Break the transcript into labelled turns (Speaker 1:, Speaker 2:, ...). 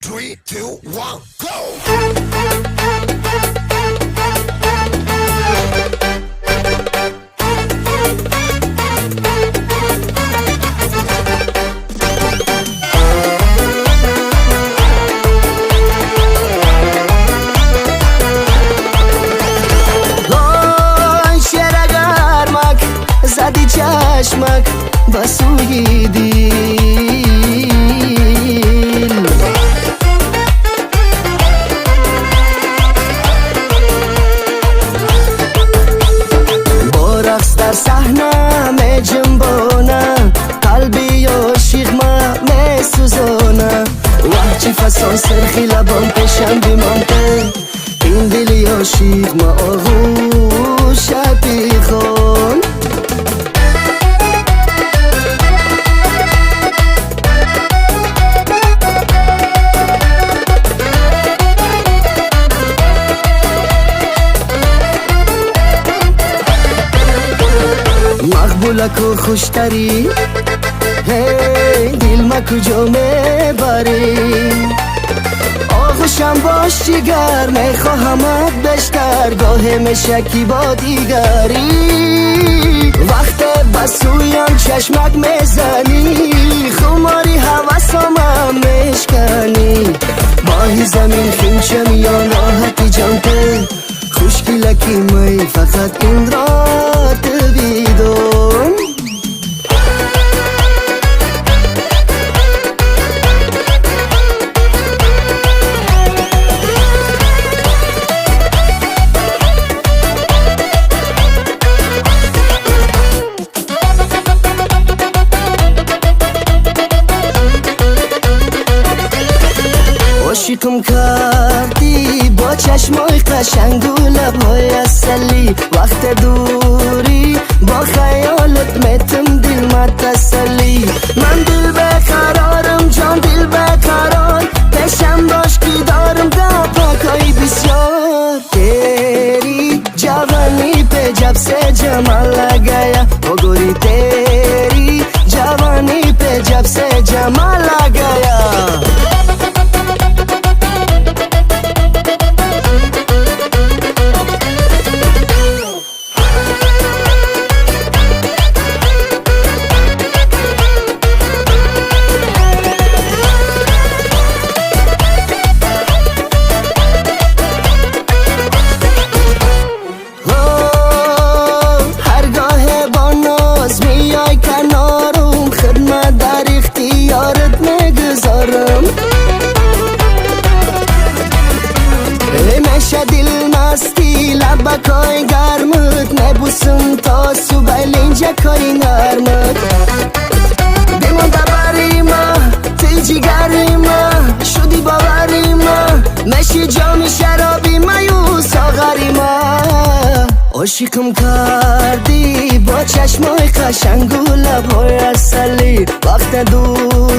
Speaker 1: 3, 2, 1, go!
Speaker 2: زدی چشمک بسوی دیل با رقص در صحنه می جنبانه قلبی عاشق ما می سوزانه وحچی فسان سرخی لبان پیشم بیمانته این دلی عاشق ما آغوش پیخان مقبولک و خوشتری هی دل ما کجا میبری آغوشم باش جگر میخواهمت بیشتر گاه مشکی با دیگری وقت بسویم چشمک میزنی خماری حواسم میشکنی ماهی زمین خینچه میان راحتی جانته خوشکی لکی می فقط این رات بیدون عاشقم کردی با چشمای قشنگ و لبهای اصلی وقت دوری با خیالت میتم دل ما تسلی من دل بقرارم جان دل بقرار پیشم باش کی دارم دا پاکای بسیار تیری جوانی پہ جب سے جمال لگایا او گوری تیری جوانی پہ جب سے جمال لگایا بکای گرمت نبوسم تا صبح لینجا کاری نرمت بیمان ببری ما تی جیگری ما شدی باوری ما مشی جام شرابی ما یو ساغری ما عاشقم کردی با چشمای قشنگ و لبهای اصلی وقت دور